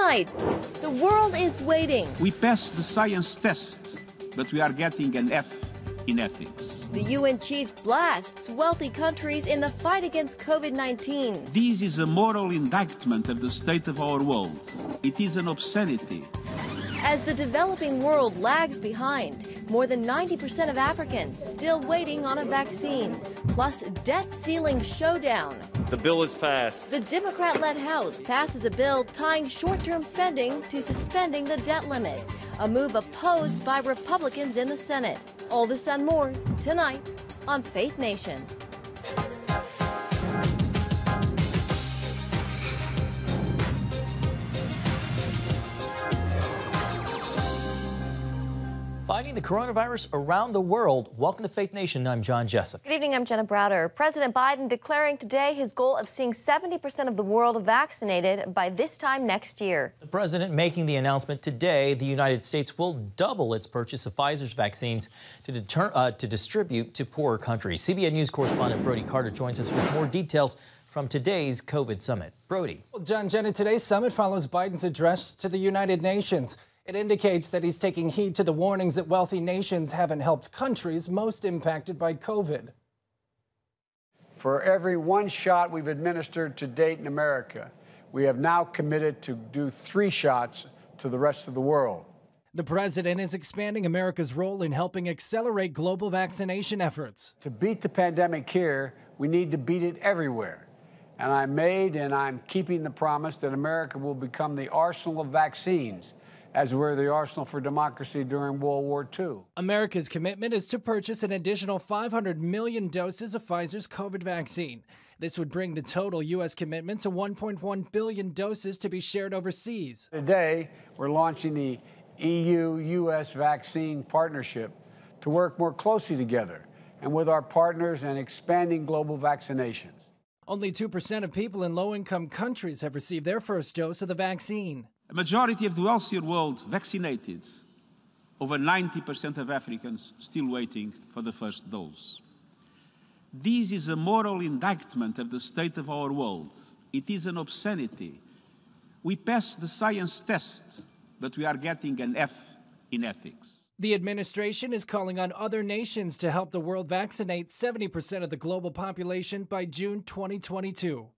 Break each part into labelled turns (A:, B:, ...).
A: Tonight, the world is waiting.
B: We passed the science test, but we are getting an F in ethics.
A: The UN chief blasts wealthy countries in the fight against COVID-19.
B: This is a moral indictment of the state of our world. It is an obscenity.
A: As the developing world lags behind, more than 90% of Africans still waiting on a vaccine, plus debt ceiling showdown.
C: The bill is passed.
A: The Democrat-led House passes a bill tying short-term spending to suspending the debt limit, a move opposed by Republicans in the Senate. All this and more tonight on Faith Nation.
D: Fighting the coronavirus around the world. Welcome to Faith Nation. I'm John Jessup.
A: Good evening. I'm Jenna Browder. President Biden declaring today his goal of seeing 70% of the world vaccinated by this time next year.
D: The president making the announcement today. The United States will double its purchase of Pfizer's vaccines to distribute to poorer countries. CBN News correspondent Brody Carter joins us with more details from today's COVID summit. Brody.
E: Well, John, Jenna, today's summit follows Biden's address to the United Nations. It indicates that he's taking heed to the warnings that wealthy nations haven't helped countries most impacted by COVID.
F: For every one shot we've administered to date in America, we have now committed to do 3 shots to the rest of the world.
E: The president is expanding America's role in helping accelerate global vaccination efforts.
F: To beat the pandemic here, we need to beat it everywhere. And I'm keeping the promise that America will become the arsenal of vaccines, as were the arsenal for democracy during World War II.
E: America's commitment is to purchase an additional 500 million doses of Pfizer's COVID vaccine. This would bring the total U.S. commitment to 1.1 billion doses to be shared overseas.
F: Today, we're launching the EU-U.S. vaccine partnership to work more closely together and with our partners and expanding global vaccinations.
E: Only 2% of people in low-income countries have received their first dose of the vaccine.
B: A majority of the wealthier world vaccinated, over 90% of Africans still waiting for the first dose. This is a moral indictment of the state of our world. It is an obscenity. We passed the science test, but we are getting an F in ethics.
E: The administration is calling on other nations to help the world vaccinate 70% of the global population by June 2022.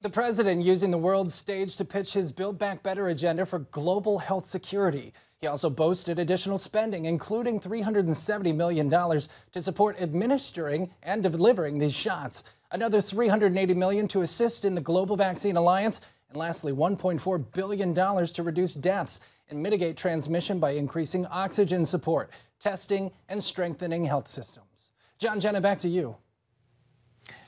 E: The president using the world stage to pitch his Build Back Better agenda for global health security. He also boasted additional spending, including $370 million to support administering and delivering these shots. Another $380 million to assist in the Global Vaccine Alliance. And lastly, $1.4 billion to reduce deaths and mitigate transmission by increasing oxygen support, testing, and strengthening health systems. John, Jenna, back to you.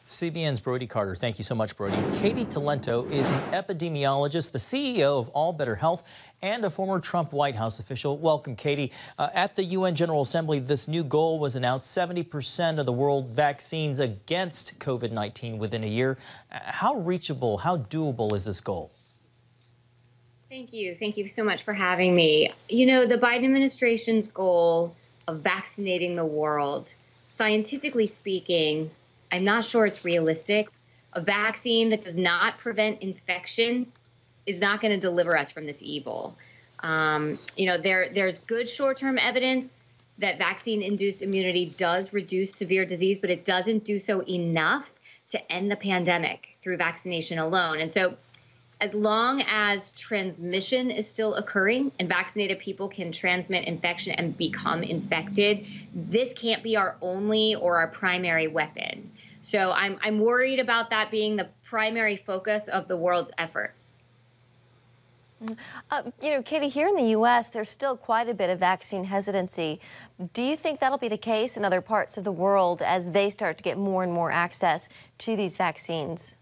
D: CBN's Brody Carter. Thank you so much, Brody. Katie Tolento is an epidemiologist, the CEO of All Better Health, and a former Trump White House official. Welcome, Katie. At the UN General Assembly, this new goal was announced: 70% of the world vaccines against COVID-19 within a year. How reachable, how doable is this goal?
G: Thank you. Thank you so much for having me. You know, the Biden administration's goal of vaccinating the world, scientifically speaking, I'm not sure it's realistic. A vaccine that does not prevent infection is not going to deliver us from this evil. There's good short-term evidence that vaccine-induced immunity does reduce severe disease, but it doesn't do so enough to end the pandemic through vaccination alone. And so as long as transmission is still occurring and vaccinated people can transmit infection and become infected, this can't be our only or our primary weapon. So I'm worried about that being the primary focus of the world's efforts.
A: Katie, here in the U.S., there's still quite a bit of vaccine hesitancy. Do you think that'll be the case in other parts of the world as they start to get more and more access to these vaccines?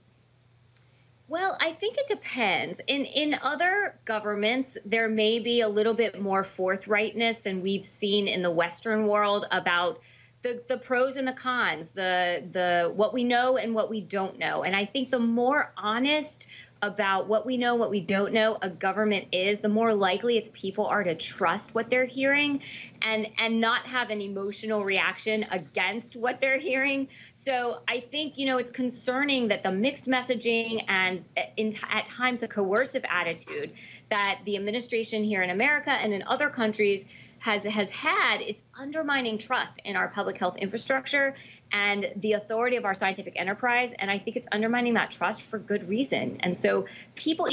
G: Well, I think it depends. In other governments, there may be a little bit more forthrightness than we've seen in the Western world about the pros and the cons, the what we know and what we don't know. And I think the more honest about what we know, what we don't know a government is, the more likely its people are to trust what they're hearing and not have an emotional reaction against what they're hearing. So I think, it's concerning that the mixed messaging and at times a coercive attitude that the administration here in America and in other countries has had, it's undermining trust in our public health infrastructure and the authority of our scientific enterprise. And I think it's undermining that trust for good reason. And so people,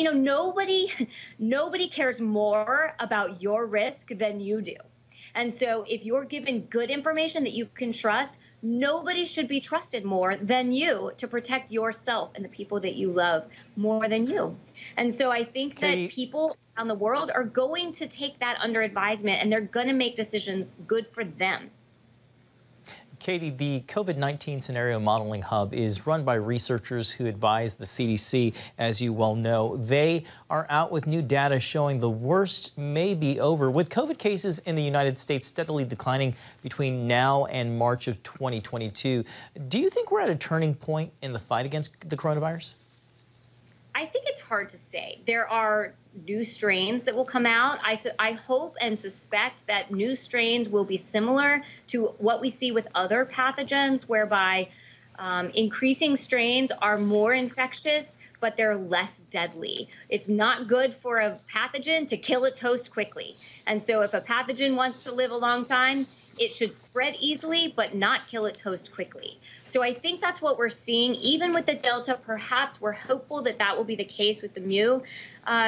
G: nobody cares more about your risk than you do. And so if you're given good information that you can trust, nobody should be trusted more than you to protect yourself and the people that you love more than you. And so I think that people around the world are going to take that under advisement, and they're going to make decisions good for them.
D: Katie, the COVID-19 Scenario Modeling Hub is run by researchers who advise the CDC, as you well know. They are out with new data showing the worst may be over, with COVID cases in the United States steadily declining between now and March of 2022. Do you think we're at a turning point in the fight against the coronavirus?
G: I think it's hard to say. There are new strains that will come out. I hope and suspect that new strains will be similar to what we see with other pathogens, whereby increasing strains are more infectious, but they're less deadly. It's not good for a pathogen to kill its host quickly. And so if a pathogen wants to live a long time, it should spread easily, but not kill its host quickly. So I think that's what we're seeing. Even with the Delta, perhaps we're hopeful that that will be the case with the Mu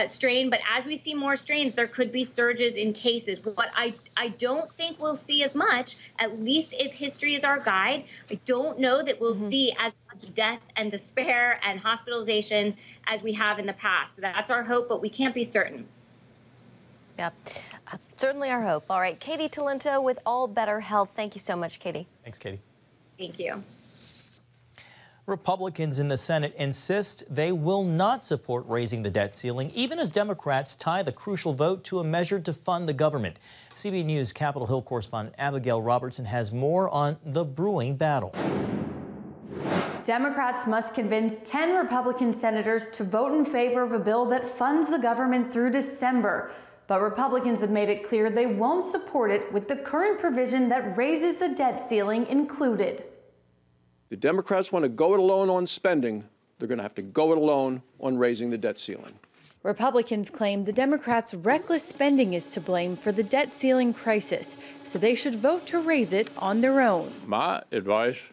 G: strain. But as we see more strains, there could be surges in cases. What I don't think we'll see as much, at least if history is our guide. I don't know that we'll see as much death and despair and hospitalization as we have in the past. So that's our hope, but we can't be certain.
A: Yep. Certainly our hope. All right, Katie Tolento with All Better Health. Thank you so much, Katie.
D: Thanks, Katie.
G: Thank you.
D: Republicans in the Senate insist they will not support raising the debt ceiling, even as Democrats tie the crucial vote to a measure to fund the government. CBN News Capitol Hill correspondent Abigail Robertson has more on the brewing battle.
C: Democrats must convince 10 Republican senators to vote in favor of a bill that funds the government through December. But Republicans have made it clear they won't support it with the current provision that raises the debt ceiling included.
H: The Democrats want to go it alone on spending. They're going to have to go it alone on raising the debt ceiling.
C: Republicans claim the Democrats' reckless spending is to blame for the debt ceiling crisis, so they should vote to raise it on their own.
I: My advice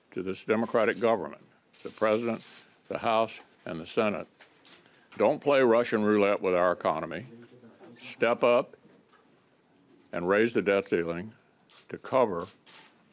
I: to this Democratic government, the President, the House, and the Senate, don't play Russian roulette with our economy. Step up and raise the debt ceiling to cover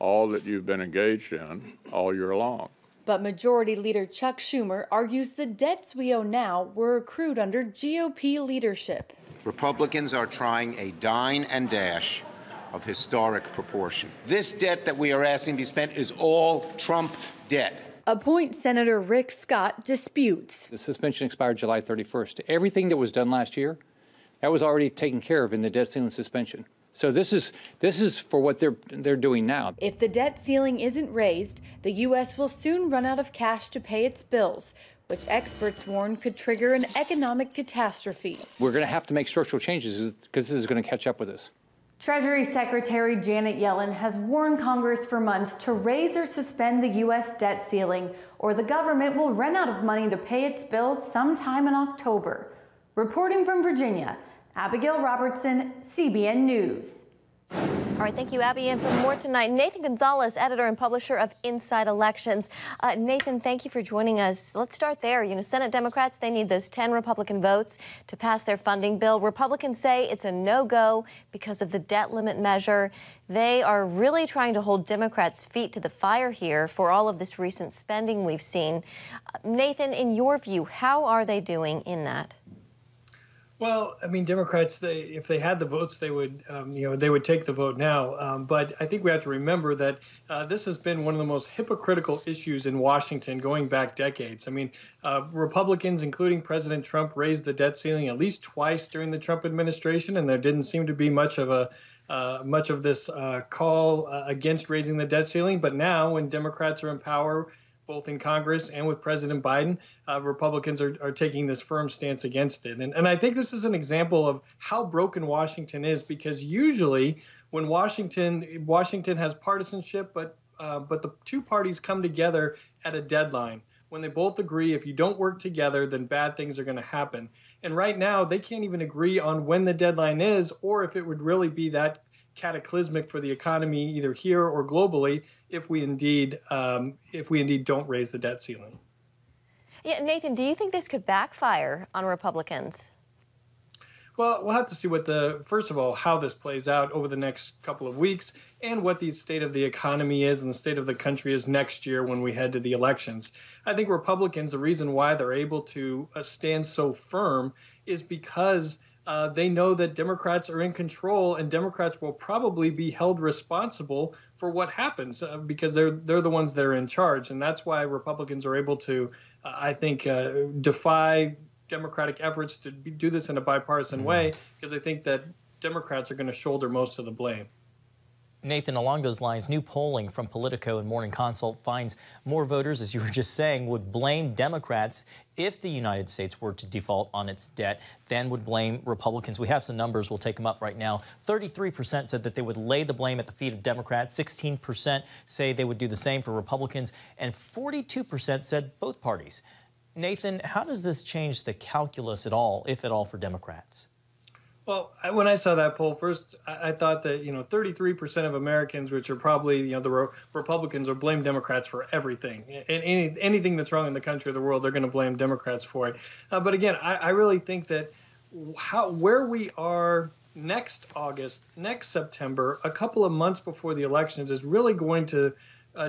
I: all that you've been engaged in all year long.
C: But Majority Leader Chuck Schumer argues the debts we owe now were accrued under GOP leadership.
J: Republicans are trying a dine and dash of historic proportion. This debt that we are asking to be spent is all Trump debt.
C: A point Senator Rick Scott disputes.
K: The suspension expired July 31st. Everything that was done last year, that was already taken care of in the debt ceiling suspension. So this is for what they're doing now.
C: If the debt ceiling isn't raised, the U.S. will soon run out of cash to pay its bills, which experts warn could trigger an economic catastrophe.
K: We're going to have to make structural changes because this is going to catch up with us.
C: Treasury Secretary Janet Yellen has warned Congress for months to raise or suspend the U.S. debt ceiling, or the government will run out of money to pay its bills sometime in October. Reporting from Virginia, Abigail Robertson, CBN News.
A: All right, thank you, Abby. And for more tonight, Nathan Gonzales, editor and publisher of Inside Elections. Nathan, thank you for joining us. Let's start there. Senate Democrats, they need those 10 Republican votes to pass their funding bill. Republicans say it's a no-go because of the debt limit measure. They are really trying to hold Democrats' feet to the fire here for all of this recent spending we've seen. Nathan, in your view, how are they doing in that?
L: Well, I mean, Democrats, if they had the votes, they would, they would take the vote now. But I think we have to remember that this has been one of the most hypocritical issues in Washington going back decades. I mean, Republicans, including President Trump, raised the debt ceiling at least twice during the Trump administration, and there didn't seem to be much of this call against raising the debt ceiling. But now, when Democrats are in power, both in Congress and with President Biden, Republicans are taking this firm stance against it. And I think this is an example of how broken Washington is, because usually when Washington has partisanship, but the two parties come together at a deadline. When they both agree, if you don't work together, then bad things are going to happen. And right now, they can't even agree on when the deadline is, or if it would really be that cataclysmic for the economy, either here or globally, if we indeed don't raise the debt ceiling.
A: Yeah, Nathan, do you think this could backfire on Republicans?
L: Well, we'll have to see first of all, how this plays out over the next couple of weeks, and what the state of the economy is and the state of the country is next year when we head to the elections. I think Republicans, the reason why they're able to stand so firm is because they know that Democrats are in control, and Democrats will probably be held responsible for what happens because they're the ones that are in charge. And that's why Republicans are able to, I think, defy Democratic efforts to do this in a bipartisan way, because I think that Democrats are going to shoulder most of the blame.
D: Nathan, along those lines, new polling from Politico and Morning Consult finds more voters, as you were just saying, would blame Democrats if the United States were to default on its debt, than would blame Republicans. We have some numbers. We'll take them up right now. 33% said that they would lay the blame at the feet of Democrats. 16% say they would do the same for Republicans. And 42% said both parties. Nathan, how does this change the calculus at all, if at all, for Democrats?
L: Well, when I saw that poll, first, I thought that, 33% of Americans, which are probably, the Republicans, will blame Democrats for everything. And anything that's wrong in the country or the world, they're going to blame Democrats for it. But again, I really think that where we are next August, next September, a couple of months before the elections, is really going to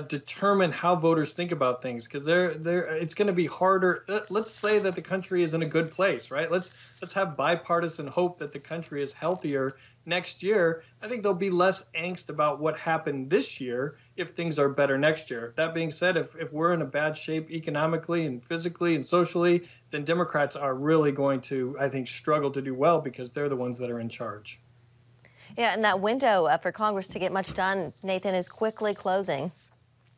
L: determine how voters think about things, because it's going to be harder. Let's say that the country is in a good place, right? Let's have bipartisan hope that the country is healthier next year. I think there'll be less angst about what happened this year if things are better next year. That being said, if we're in a bad shape economically and physically and socially, then Democrats are really going to, I think, struggle to do well, because they're the ones that are in charge.
A: Yeah, and that window for Congress to get much done, Nathan, is quickly closing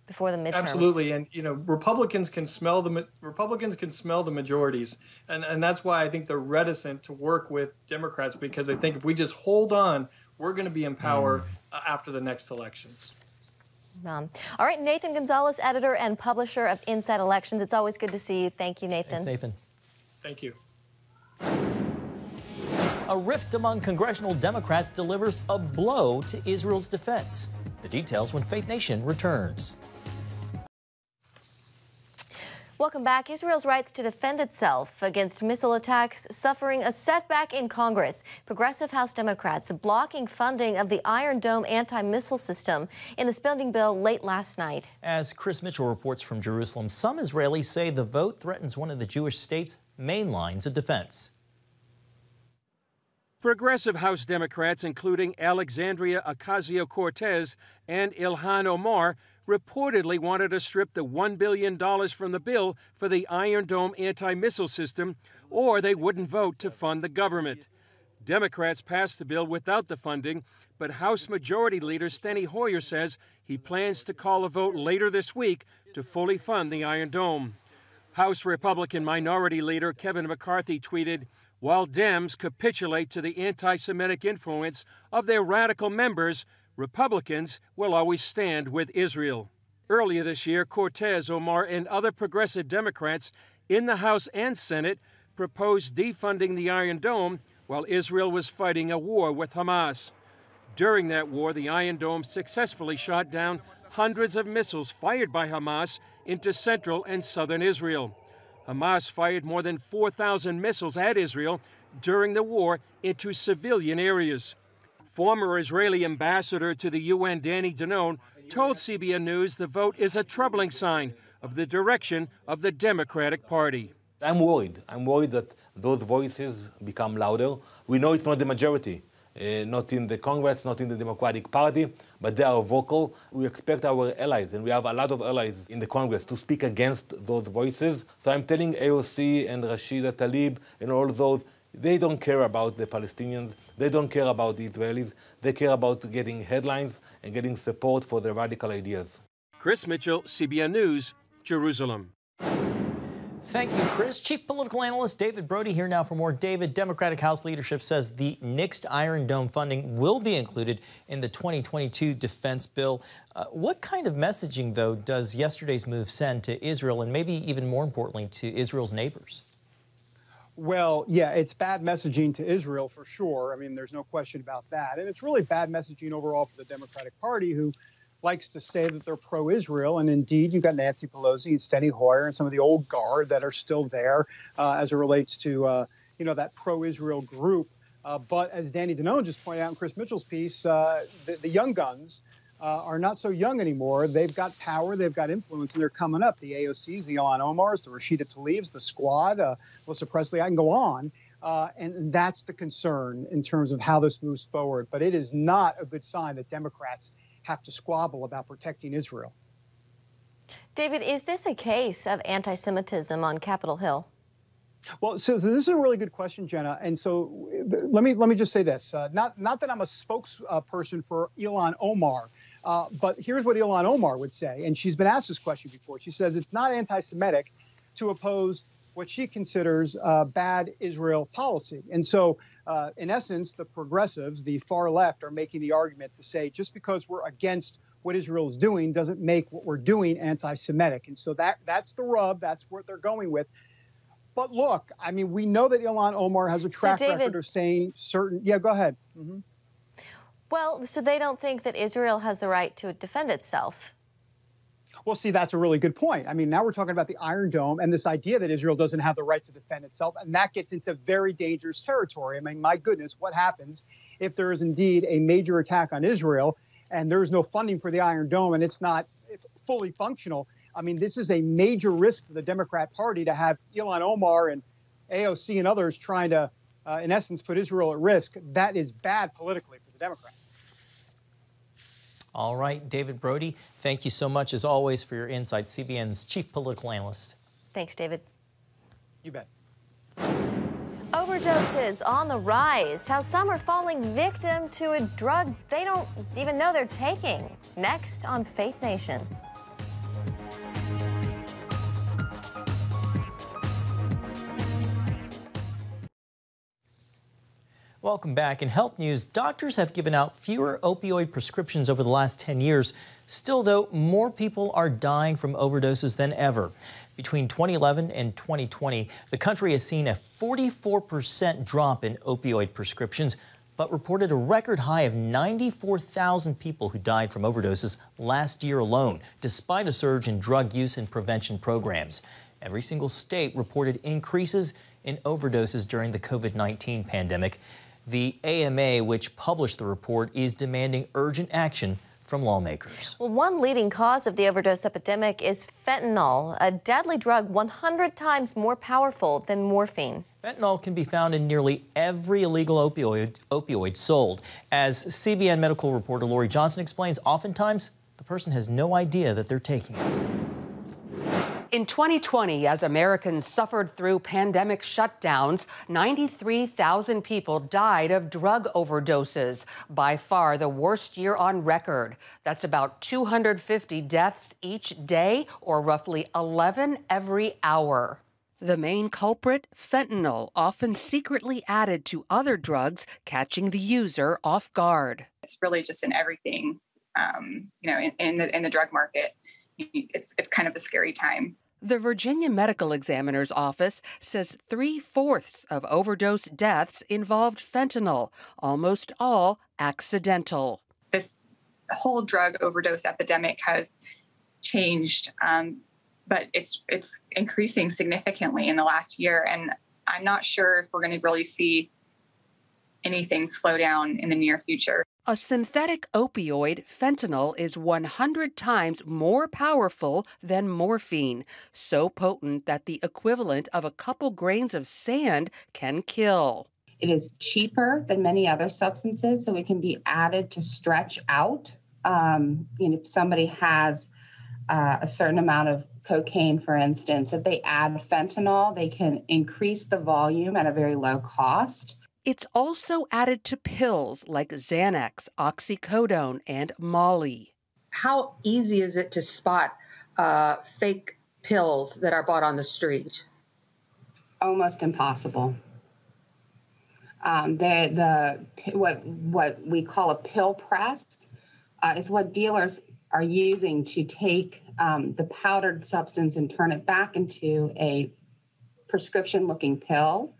A: before the midterms.
L: Absolutely, and Republicans can smell the majorities, and that's why I think they're reticent to work with Democrats, because they think if we just hold on, we're going to be in power after the next elections.
A: All right, Nathan Gonzales, editor and publisher of Inside Elections. It's always good to see you. Thank you, Nathan.
D: Thanks, Nathan.
L: Thank you.
D: A rift among congressional Democrats delivers a blow to Israel's defense. The details when Faith Nation returns.
A: Welcome back. Israel's rights to defend itself against missile attacks suffering a setback in Congress. Progressive House Democrats blocking funding of the Iron Dome anti-missile system in the spending bill late last night.
D: As Chris Mitchell reports from Jerusalem, some Israelis say the vote threatens one of the Jewish state's main lines of defense.
M: Progressive House Democrats, including Alexandria Ocasio-Cortez and Ilhan Omar, reportedly wanted to strip the $1 billion from the bill for the Iron Dome anti-missile system, or they wouldn't vote to fund the government. Democrats passed the bill without the funding, but House Majority Leader Steny Hoyer says he plans to call a vote later this week to fully fund the Iron Dome. House Republican Minority Leader Kevin McCarthy tweeted, "While Dems capitulate to the anti-Semitic influence of their radical members, Republicans will always stand with Israel." Earlier this year, Cortez, Omar, and other progressive Democrats in the House and Senate proposed defunding the Iron Dome while Israel was fighting a war with Hamas. During that war, the Iron Dome successfully shot down hundreds of missiles fired by Hamas into central and southern Israel. Hamas fired more than 4,000 missiles at Israel during the war into civilian areas. Former Israeli ambassador to the UN, Danny Danon, told CBN News the vote is a troubling sign of the direction of the Democratic Party.
N: I'm worried. I'm worried that those voices become louder. We know it's not the majority, not in the Congress, not in the Democratic Party, but they are vocal. We expect our allies, and we have a lot of allies in the Congress, to speak against those voices. So I'm telling AOC and Rashida Tlaib and all those, they don't care about the Palestinians. They don't care about the Israelis. They care about getting headlines and getting support for their radical ideas.
M: Chris Mitchell, CBN News, Jerusalem.
D: Thank you, Chris. Chief Political Analyst David Brody here now for more. David, Democratic House leadership says the nixed Iron Dome funding will be included in the 2022 defense bill. What kind of messaging, though, does yesterday's move send to Israel and maybe even more importantly to Israel's neighbors?
O: Well, yeah, it's bad messaging to Israel for sure. I mean, there's no question about that. And it's really bad messaging overall for the Democratic Party, who likes to say that they're pro-Israel. And indeed, you've got Nancy Pelosi and Steny Hoyer and some of the old guard that are still there as it relates to, that pro-Israel group. But as Danny Danone just pointed out in Chris Mitchell's piece, the young guns are not so young anymore. They've got power, they've got influence, and they're coming up. The AOCs, the Ilhan Omars, the Rashida Tlaibs, the Squad, Melissa Presley, I can go on. And that's the concern in terms of how this moves forward. But it is not a good sign that Democrats have to squabble about protecting Israel.
A: David, is this a case of anti-Semitism on Capitol Hill?
O: Well, so this is a really good question, Jenna. And so let me just say this. Not that I'm a spokesperson for Ilhan Omar, but here's what Ilhan Omar would say. And she's been asked this question before. She says it's not anti-Semitic to oppose what she considers bad Israel policy. And so, in essence, the progressives, the far left, are making the argument to say just because we're against what Israel is doing doesn't make what we're doing anti-Semitic. And so that's the rub. That's what they're going with. But look, I mean, we know that Ilhan Omar has a track record of saying certain. Yeah, go ahead. Mm-hmm.
A: Well, so they don't think that Israel has the right to defend itself.
O: Well, see, that's a really good point. I mean, now we're talking about the Iron Dome and this idea that Israel doesn't have the right to defend itself, and that gets into very dangerous territory. I mean, my goodness, what happens if there is indeed a major attack on Israel and there is no funding for the Iron Dome and it's not fully functional? I mean, this is a major risk for the Democrat Party to have Ilhan Omar and AOC and others trying to, in essence, put Israel at risk. That is bad politically for the Democrats.
D: All right, David Brody, thank you so much, as always, for your insight. CBN's Chief Political Analyst.
A: Thanks, David.
O: You bet.
A: Overdoses on the rise. How some are falling victim to a drug they don't even know they're taking. Next on Faith Nation.
D: Welcome back. In health news, doctors have given out fewer opioid prescriptions over the last 10 years. Still, though, more people are dying from overdoses than ever. Between 2011 and 2020, the country has seen a 44% drop in opioid prescriptions, but reported a record high of 94,000 people who died from overdoses last year alone, despite a surge in drug use and prevention programs. Every single state reported increases in overdoses during the COVID-19 pandemic. The AMA, which published the report, is demanding urgent action from lawmakers.
A: Well, one leading cause of the overdose epidemic is fentanyl, a deadly drug 100 times more powerful than morphine.
D: Fentanyl can be found in nearly every illegal opioid sold. As CBN medical reporter Lori Johnson explains, oftentimes the person has no idea that they're taking it.
P: In 2020, as Americans suffered through pandemic shutdowns, 93,000 people died of drug overdoses, by far the worst year on record. That's about 250 deaths each day, or roughly 11 every hour. The main culprit, fentanyl, often secretly added to other drugs, catching the user off guard.
Q: It's really just in everything, in the drug market. It's kind of a scary time.
P: The Virginia Medical Examiner's Office says 3/4 of overdose deaths involved fentanyl, almost all accidental.
Q: This whole drug overdose epidemic has changed, but it's increasing significantly in the last year, and I'm not sure if we're going to really see anything slow down in the near future.
P: A synthetic opioid, fentanyl, is 100 times more powerful than morphine, so potent that the equivalent of a couple grains of sand can kill.
R: It is cheaper than many other substances, so it can be added to stretch out. If somebody has a certain amount of cocaine, for instance, if they add fentanyl, they can increase the volume at a very low cost.
P: It's also added to pills like Xanax, oxycodone, and Molly.
S: How easy is it to spot fake
P: pills that are bought on the street?
R: Almost impossible. What we call a pill press is what dealers are using to take the powdered substance and turn it back into a prescription-looking pill,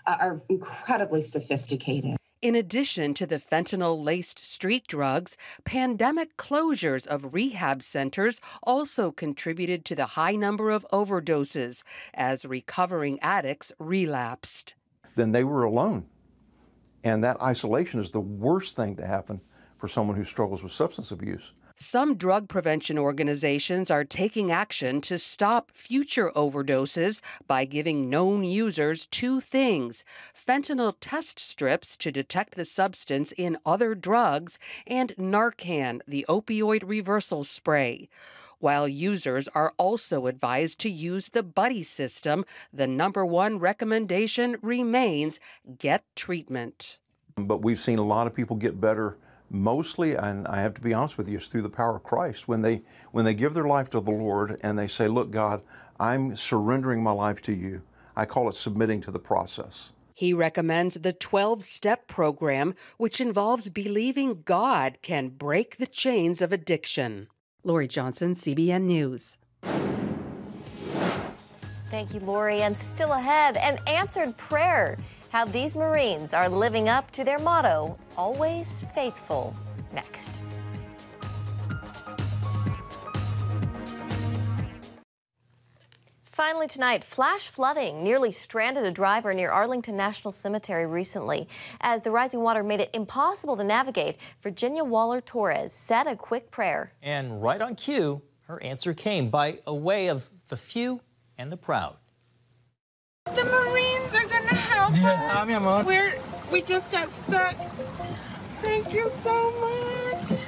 R: are incredibly sophisticated.
P: In addition to the fentanyl-laced street drugs, pandemic closures of rehab centers also contributed to the high number of overdoses as recovering addicts relapsed.
S: Then they were alone. And that isolation is the worst thing to happen for someone who struggles with substance abuse.
P: Some drug prevention organizations are taking action to stop future overdoses by giving known users two things: fentanyl test strips to detect the substance in other drugs, and Narcan, the opioid reversal spray. While users are also advised to use the buddy system, the #1 recommendation remains get treatment.
S: But we've seen a lot of people get better, mostly, and I have to be honest with you, it's through the power of Christ. When they give their life to the Lord and they say, look, God, I'm surrendering my life to you. I call it submitting to the process.
P: He recommends the 12-step program, which involves believing God can break the chains of addiction. Lori Johnson, CBN News.
A: Thank you, Lori. And still ahead, an answered prayer. How these Marines are living up to their motto, always faithful. Next. Finally tonight, flash flooding nearly stranded a driver near Arlington National Cemetery recently. As the rising water made it impossible to navigate, Virginia Waller-Torres said a quick prayer.
D: And right on cue, her answer came by a way of the few and the proud.
T: The Marines are gonna help us. We just got stuck. Thank you so much.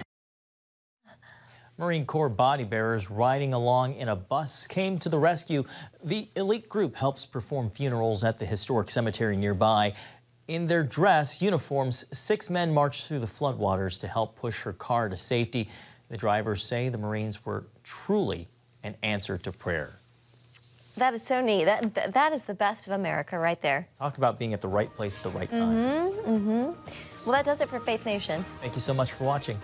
D: Marine Corps body bearers riding along in a bus came to the rescue. The elite group helps perform funerals at the historic cemetery nearby. In their dress uniforms, 6 men marched through the floodwaters to help push her car to safety. The drivers say the Marines were truly an answer to prayer.
A: That is so neat. That is the best of America right there.
D: Talk about being at the right place at the right time.
A: Well, that does it for Faith Nation.
D: Thank you so much for watching.